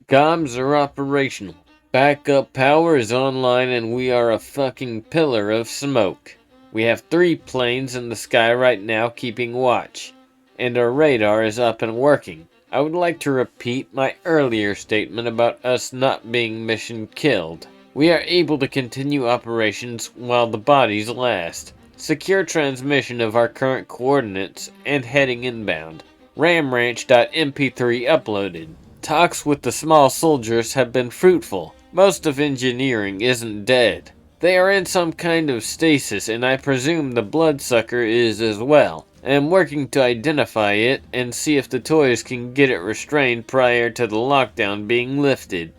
Comms are operational. Backup power is online and we are a fucking pillar of smoke. We have 3 planes in the sky right now keeping watch. And our radar is up and working. I would like to repeat my earlier statement about us not being mission killed. We are able to continue operations while the bodies last. Secure transmission of our current coordinates and heading inbound. ramranch.mp3 uploaded. Talks with the small soldiers have been fruitful. Most of engineering isn't dead. They are in some kind of stasis and I presume the bloodsucker is as well. I am working to identify it and see if the toys can get it restrained prior to the lockdown being lifted.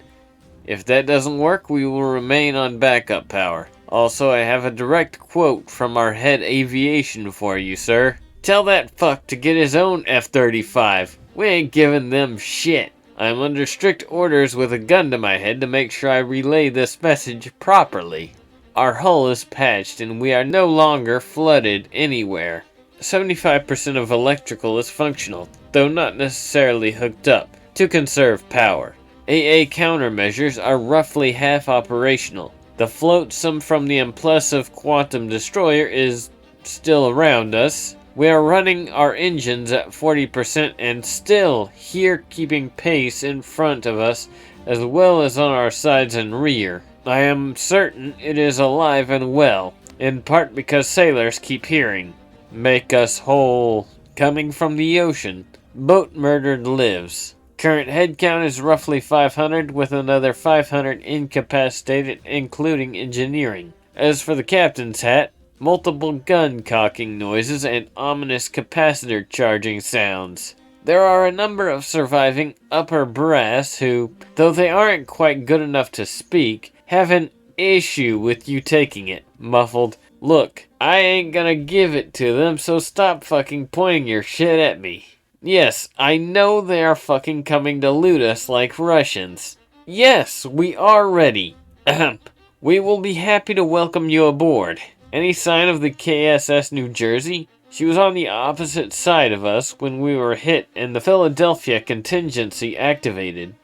If that doesn't work, we will remain on backup power. Also, I have a direct quote from our head aviation for you, sir. Tell that fuck to get his own F-35. We ain't giving them shit. I'm under strict orders with a gun to my head to make sure I relay this message properly. Our hull is patched and we are no longer flooded anywhere. 75% of electrical is functional, though not necessarily hooked up, to conserve power. AA countermeasures are roughly half operational. The flotsam from the implosive quantum destroyer is still around us. We are running our engines at 40% and still here keeping pace in front of us as well as on our sides and rear. I am certain it is alive and well, in part because sailors keep hearing. Make us whole. Coming from the ocean, boat murdered lives. Current headcount is roughly 500 with another 500 incapacitated including engineering. As for the captain's hat, multiple gun cocking noises and ominous capacitor charging sounds. There are a number of surviving upper brass who, though they aren't quite good enough to speak, have an issue with you taking it. Muffled, look, I ain't gonna give it to them, so stop fucking pointing your shit at me. Yes, I know they are fucking coming to loot us like Russians. Yes, we are ready. Ahem. We will be happy to welcome you aboard. Any sign of the KSS New Jersey? She was on the opposite side of us when we were hit and the Philadelphia contingency activated.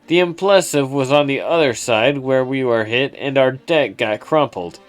The implosive was on the other side where we were hit and our deck got crumpled.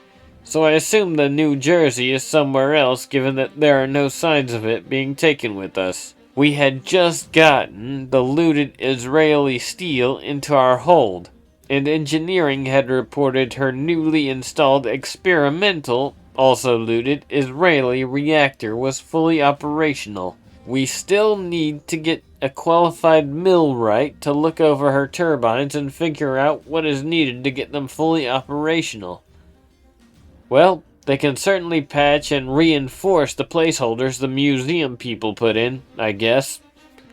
So I assume the New Jersey is somewhere else given that there are no signs of it being taken with us. We had just gotten the looted Israeli steel into our hold, and engineering had reported her newly installed experimental, also looted, Israeli reactor was fully operational. We still need to get a qualified millwright to look over her turbines and figure out what is needed to get them fully operational. Well, they can certainly patch and reinforce the placeholders the museum people put in, I guess.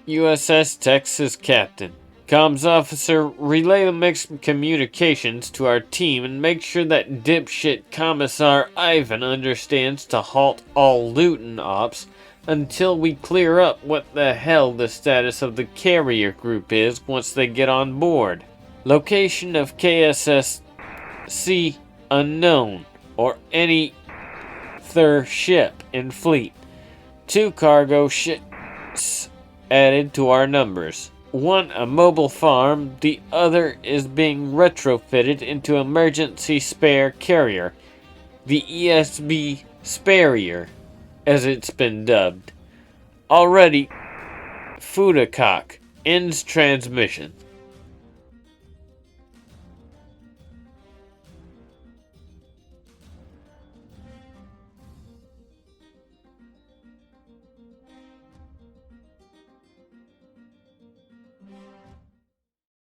USS Texas Captain. Comms officer, relay the mixed communications to our team and make sure that dipshit Commissar Ivan understands to halt all looting ops until we clear up what the hell the status of the carrier group is once they get on board. Location of KSS C unknown, or any third ship in fleet. 2 cargo ships added to our numbers. 1 a mobile farm, the other is being retrofitted into emergency spare carrier, the ESB Sparier, as it's been dubbed. Already, Fudacock ends transmission.